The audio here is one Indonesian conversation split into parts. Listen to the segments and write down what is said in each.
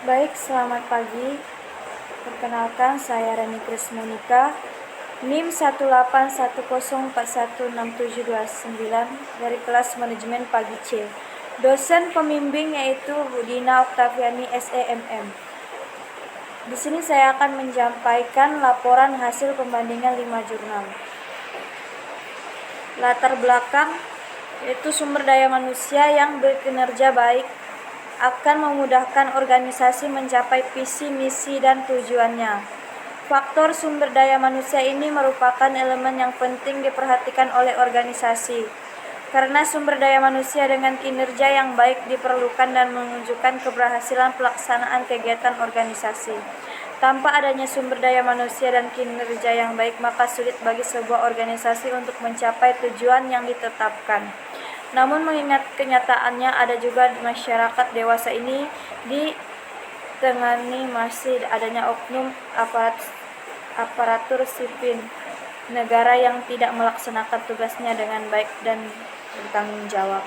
Baik, selamat pagi. Perkenalkan, saya Reni Krismonika, NIM 181041679 dari kelas manajemen pagi C. Dosen pembimbing yaitu Budina Oktaviani SEMM. Di sini saya akan menyampaikan laporan hasil pembandingan 5 jurnal. Latar belakang yaitu sumber daya manusia yang berkinerja baik akan memudahkan organisasi mencapai visi, misi, dan tujuannya. Faktor sumber daya manusia ini merupakan elemen yang penting diperhatikan oleh organisasi, karena sumber daya manusia dengan kinerja yang baik diperlukan dan menunjukkan keberhasilan pelaksanaan kegiatan organisasi. Tanpa adanya sumber daya manusia dan kinerja yang baik, maka sulit bagi sebuah organisasi untuk mencapai tujuan yang ditetapkan. Namun mengingat kenyataannya ada juga di masyarakat dewasa ini ditengani masih adanya oknum aparatur sipil negara yang tidak melaksanakan tugasnya dengan baik dan bertanggung jawab.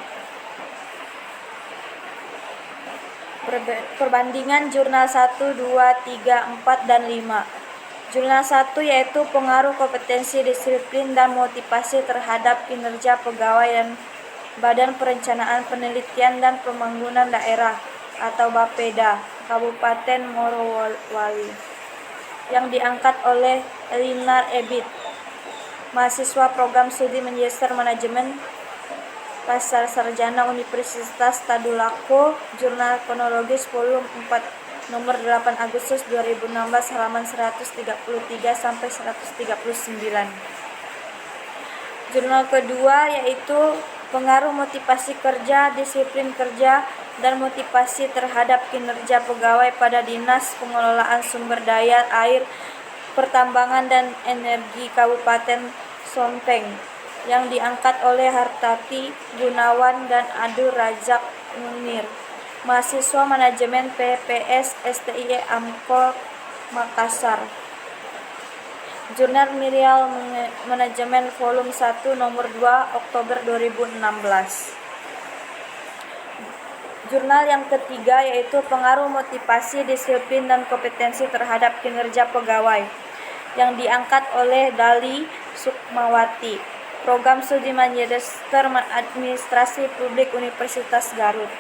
Perbandingan jurnal 1, 2, 3, 4, dan 5. Jurnal 1 yaitu pengaruh kompetensi, disiplin, dan motivasi terhadap kinerja pegawai dan Badan Perencanaan Penelitian dan Pembangunan Daerah atau Bapeda Kabupaten Morowali yang diangkat oleh Elinar Ebit, mahasiswa program studi Magister Manajemen Pasar Sarjana Universitas Tadulako. Jurnal kronologis volume 4 nomor 8 Agustus 2016 halaman 133 sampai 139. Jurnal kedua yaitu pengaruh motivasi kerja, disiplin kerja, dan motivasi terhadap kinerja pegawai pada Dinas Pengelolaan Sumber Daya Air, Pertambangan, dan Energi Kabupaten Sonteng yang diangkat oleh Hartati Gunawan dan Abdul Razak Munir, mahasiswa manajemen PPS STIE Amko Makassar. Jurnal Mirial Manajemen volume 1 nomor 2 Oktober 2016. Jurnal yang ketiga yaitu pengaruh motivasi, disiplin, dan kompetensi terhadap kinerja pegawai yang diangkat oleh Dali Sukmawati, program studi Magister Administrasi Publik Universitas Garut.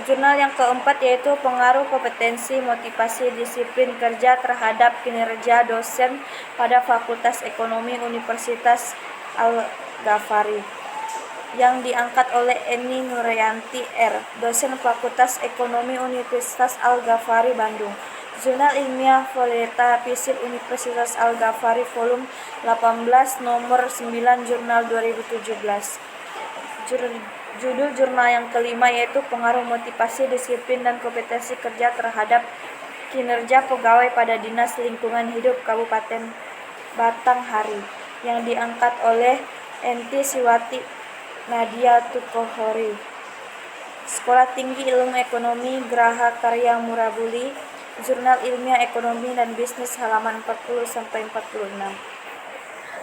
Jurnal yang keempat yaitu pengaruh kompetensi, motivasi, disiplin kerja terhadap kinerja dosen pada Fakultas Ekonomi Universitas Al-Ghafari yang diangkat oleh Eni Nuryanti R., dosen Fakultas Ekonomi Universitas Al-Ghafari Bandung. Jurnal Ilmiah Voleta Fisip Universitas Al-Ghafari volume 18 nomor 9 Jurnal 2017. Judul jurnal yang kelima yaitu pengaruh motivasi, disiplin, dan kompetensi kerja terhadap kinerja pegawai pada Dinas Lingkungan Hidup Kabupaten Batanghari yang diangkat oleh Enti Siwati Nadia Tukohori, Sekolah Tinggi Ilmu Ekonomi Graha Karya Murabuli. Jurnal Ilmiah Ekonomi dan Bisnis halaman 40-46.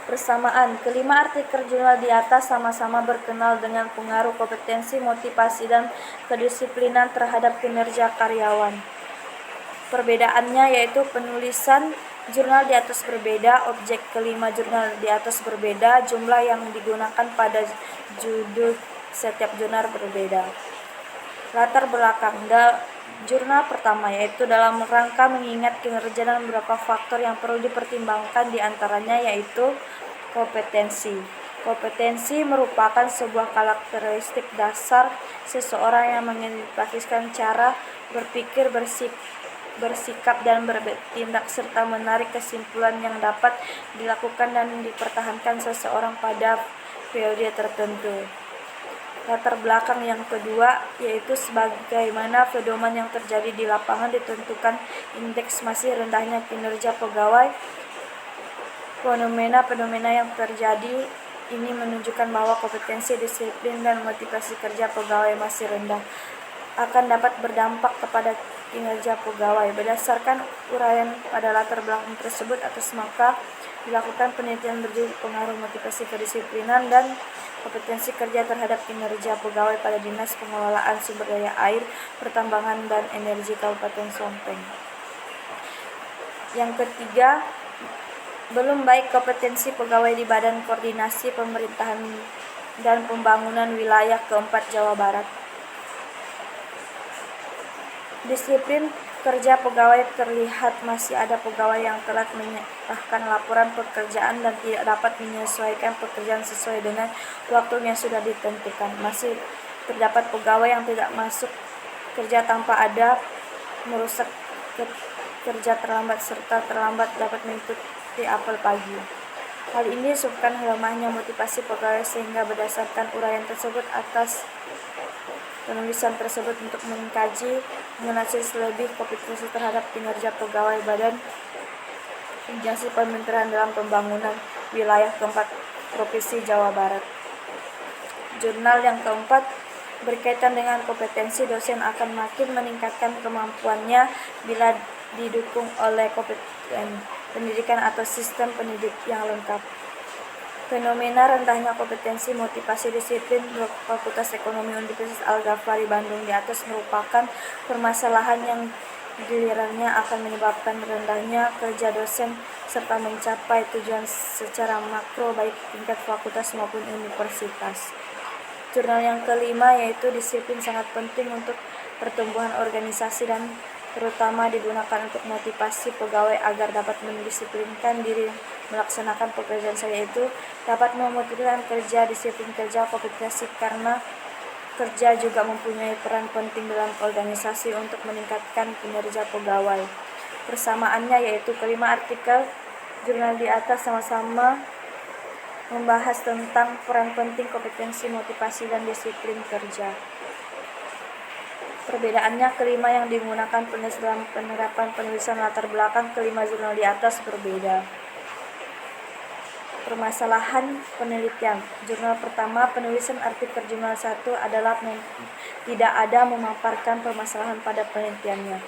Bersamaan, kelima artikel jurnal di atas sama-sama berkenal dengan pengaruh kompetensi, motivasi, dan kedisiplinan terhadap kinerja karyawan. Perbedaannya yaitu penulisan jurnal di atas berbeda, objek kelima jurnal di atas berbeda, jumlah yang digunakan pada judul setiap jurnal berbeda. Latar belakang jurnal pertama yaitu dalam rangka mengingat kinerja dan beberapa faktor yang perlu dipertimbangkan, diantaranya yaitu kompetensi. Kompetensi merupakan sebuah karakteristik dasar seseorang yang mengindikasikan cara berpikir, bersikap, dan bertindak serta menarik kesimpulan yang dapat dilakukan dan dipertahankan seseorang pada periode tertentu. Latar belakang yang kedua yaitu sebagaimana pedoman yang terjadi di lapangan ditentukan indeks masih rendahnya kinerja pegawai. Fenomena yang terjadi ini menunjukkan bahwa kompetensi, disiplin, dan motivasi kerja pegawai masih rendah. akan dapat berdampak kepada kinerja pegawai. Berdasarkan uraian pada latar belakang tersebut, atas maka dilakukan penelitian berjudul pengaruh motivasi kedisiplinan dan kompetensi kerja terhadap kinerja pegawai pada Dinas Pengelolaan Sumber Daya Air, Pertambangan dan Energi Kabupaten Sompeng. Yang ketiga, belum baik kompetensi pegawai di Badan Koordinasi Pemerintahan dan Pembangunan Wilayah keempat Jawa Barat. Disiplin kerja pegawai terlihat masih ada pegawai yang telat menyerahkan laporan pekerjaan dan tidak dapat menyesuaikan pekerjaan sesuai dengan waktu yang sudah ditentukan. Masih terdapat pegawai yang tidak masuk kerja tanpa ada, merusak kerja terlambat, serta terlambat dapat mengikuti apel pagi. Hal ini disebabkan lemahnya motivasi pegawai, sehingga berdasarkan uraian tersebut atas penulisan tersebut untuk mengkaji menganalisis lebih kompetensi terhadap kinerja pegawai Badan Koordinasi Pemerintahan dalam Pembangunan Wilayah keempat Provinsi Jawa Barat. Jurnal yang keempat, berkaitan dengan kompetensi dosen akan makin meningkatkan kemampuannya bila didukung oleh kompetensi pendidikan atau sistem pendidik yang lengkap. Fenomena rendahnya kompetensi motivasi disiplin Fakultas Ekonomi Universitas Al-Ghazali Bandung di atas merupakan permasalahan yang gilirannya akan menyebabkan rendahnya kerja dosen serta mencapai tujuan secara makro baik tingkat fakultas maupun universitas. Jurnal yang kelima, yaitu disiplin sangat penting untuk pertumbuhan organisasi dan terutama digunakan untuk motivasi pegawai agar dapat mendisiplinkan diri melaksanakan pekerjaan saya, itu dapat memotivasi kerja, disiplin kerja, kompetensi, karena kerja juga mempunyai peran penting dalam organisasi untuk meningkatkan kinerja pegawai. Persamaannya yaitu kelima artikel jurnal di atas sama-sama membahas tentang peran penting kompetensi, motivasi, dan disiplin kerja. Perbedaannya, kelima yang digunakan penulis dalam penerapan penulisan latar belakang kelima jurnal di atas berbeda. Permasalahan penelitian. Jurnal pertama, penulisan artikel jurnal 1 adalah tidak ada memaparkan permasalahan pada penelitiannya.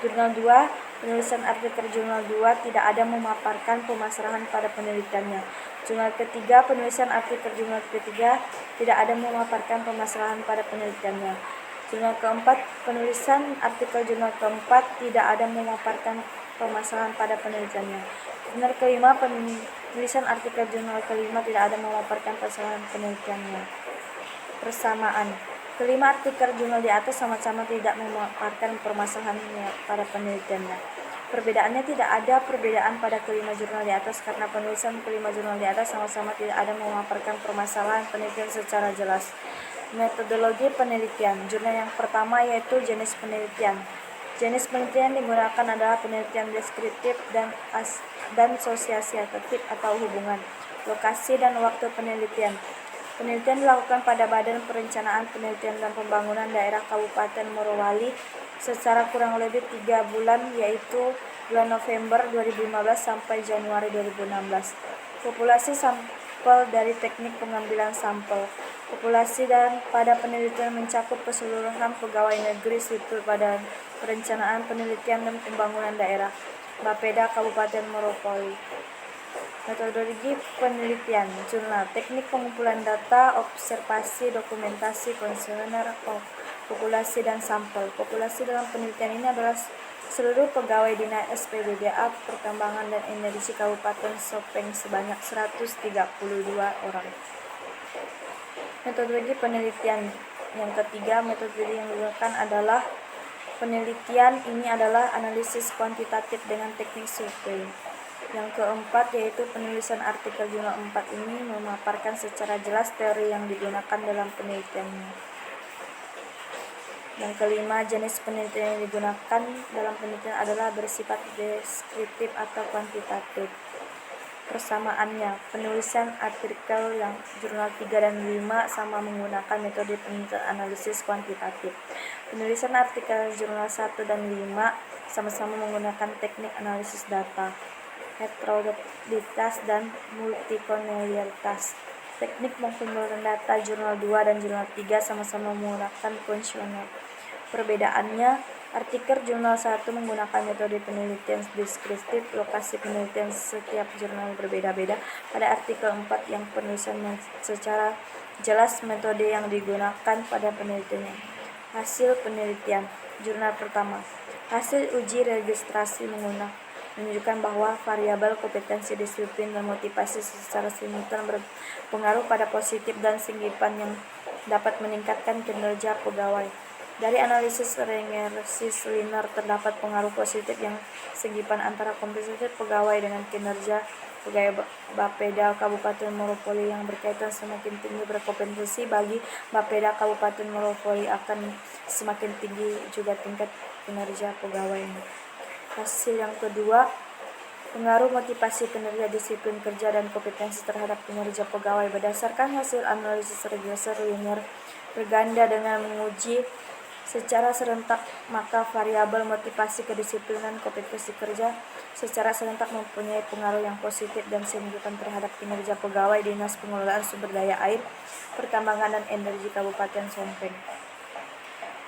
Jurnal 2, penulisan artikel jurnal 2 tidak ada memaparkan permasalahan pada penelitiannya. Jurnal ketiga, penulisan artikel jurnal ketiga tidak ada memaparkan permasalahan pada penelitiannya. Jurnal keempat, penulisan artikel jurnal keempat tidak ada memaparkan permasalahan pada penelitiannya. Jurnal kelima, penulisan artikel jurnal kelima tidak ada memaparkan permasalahan penelitiannya. Persamaan. Kelima artikel jurnal di atas sama-sama tidak memaparkan permasalahannya pada penelitiannya. Perbedaannya, tidak ada perbedaan pada kelima jurnal di atas karena penulisan kelima jurnal di atas sama-sama tidak ada memaparkan permasalahan penelitian secara jelas. Metodologi penelitian. Jurnal yang pertama yaitu jenis penelitian. Jenis penelitian digunakan adalah penelitian deskriptif dan sosialitatif atau hubungan. Lokasi dan waktu penelitian. Penelitian dilakukan pada Badan Perencanaan Penelitian dan Pembangunan Daerah Kabupaten Morowali secara kurang lebih 3 bulan, yaitu bulan November 2015 sampai Januari 2016. Populasi sampel dari teknik pengambilan sampel. Populasi dan pada penelitian mencakup keseluruhan pegawai negeri sipil Badan Perencanaan Penelitian dan Pembangunan Daerah Bapeda Kabupaten Morowali. Metodologi penelitian. Jurnal, teknik pengumpulan data, observasi, dokumentasi, kuesioner, populasi dan sampel. Populasi dalam penelitian ini adalah seluruh pegawai Dinas SPBDA Pertambangan dan Energi Kabupaten Sompeng sebanyak 132 orang. Metodologi penelitian. Yang ketiga, metodologi yang digunakan adalah penelitian ini adalah analisis kuantitatif dengan teknik survei. Yang keempat, yaitu penulisan artikel jurnal 4 ini memaparkan secara jelas teori yang digunakan dalam penelitiannya. Yang kelima, jenis penelitian yang digunakan dalam penelitian adalah bersifat deskriptif atau kuantitatif. Persamaannya, penulisan artikel yang jurnal 3 dan 5 sama menggunakan metode penelitian analisis kuantitatif. Penulisan artikel jurnal 1 dan 5 sama-sama menggunakan teknik analisis data, heterogenitas dan multikolonialitas. Teknik pengumpulan data jurnal 2 dan jurnal 3 sama-sama menggunakan kuesioner. Perbedaannya, artikel jurnal 1 menggunakan metode penelitian deskriptif, lokasi penelitian setiap jurnal berbeda-beda. Pada artikel 4 yang penulisan secara jelas metode yang digunakan pada penelitiannya. Hasil penelitian, jurnal pertama. Hasil uji registrasi menunjukkan bahwa variabel kompetensi disiplin dan motivasi secara simultan berpengaruh pada positif dan signifikan yang dapat meningkatkan kinerja pegawai. Dari analisis regresif linear terdapat pengaruh positif yang signifikan antara kompetensi pegawai dengan kinerja pegawai Bapeda Kabupaten Morowali yang berkaitan. Semakin tinggi berkompetensi bagi Bapeda Kabupaten Morowali akan semakin tinggi juga tingkat kinerja pegawainya. Hasil yang kedua, pengaruh motivasi kinerja, disiplin kerja, dan kompetensi terhadap kinerja pegawai. Berdasarkan hasil analisis regresif linear berganda dengan menguji secara serentak, maka variabel motivasi, kedisiplinan, kompetensi kerja secara serentak mempunyai pengaruh yang positif dan signifikan terhadap kinerja pegawai Dinas Pengelolaan Sumber Daya Air, Pertambangan dan Energi Kabupaten Sompeng.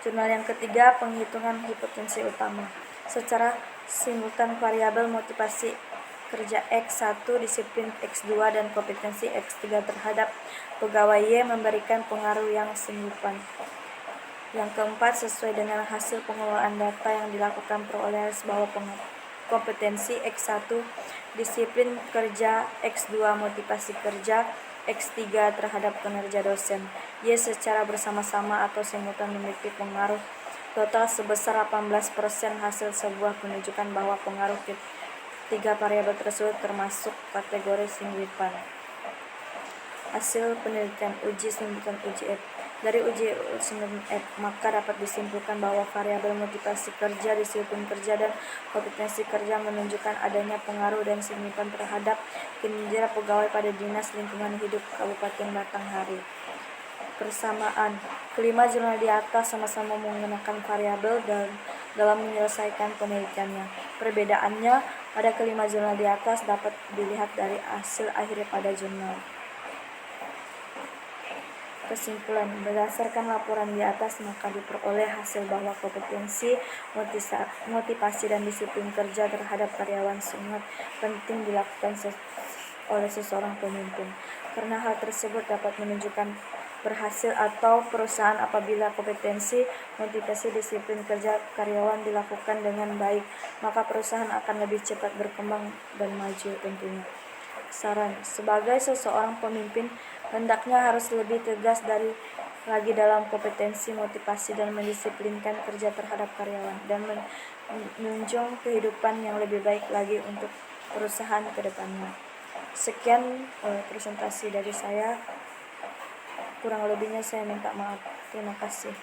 Jurnal yang ketiga, penghitungan hipotensi utama. Secara simultan variabel motivasi kerja X1, disiplin X2, dan kompetensi X3 terhadap pegawai Y memberikan pengaruh yang signifikan. Yang keempat, sesuai dengan hasil pengelolaan data yang dilakukan perolehan bahwa kompetensi X1, disiplin kerja X2, motivasi kerja X3 terhadap kinerja dosen Y secara bersama-sama atau simultan memiliki pengaruh total sebesar 18%. Hasil sebuah menunjukkan bahwa pengaruh ketiga variabel tersebut termasuk kategori signifikan. Hasil penelitian uji signifikan uji F. Dari uji signifikan F, maka dapat disimpulkan bahwa variabel motivasi kerja, disiplin kerja, dan kompetensi kerja menunjukkan adanya pengaruh dan signifikan terhadap kinerja pegawai pada Dinas Lingkungan Hidup Kabupaten Batanghari. Persamaan, kelima jurnal di atas sama-sama menggunakan variabel dalam menyelesaikan penelitiannya. Perbedaannya pada kelima jurnal di atas dapat dilihat dari hasil akhir pada jurnal. Kesimpulan, berdasarkan laporan di atas maka diperoleh hasil bahwa kompetensi, motivasi, dan disiplin kerja terhadap karyawan sangat penting dilakukan oleh seseorang pemimpin. Karena hal tersebut dapat menunjukkan berhasil atau perusahaan apabila kompetensi, motivasi, disiplin kerja karyawan dilakukan dengan baik, maka perusahaan akan lebih cepat berkembang dan maju tentunya. Saran, sebagai seseorang pemimpin hendaknya harus lebih tegas lagi dalam kompetensi, motivasi, dan mendisiplinkan kerja terhadap karyawan dan menunjang kehidupan yang lebih baik lagi untuk perusahaan ke depannya. Sekian presentasi dari saya, kurang lebihnya saya minta maaf. Terima kasih.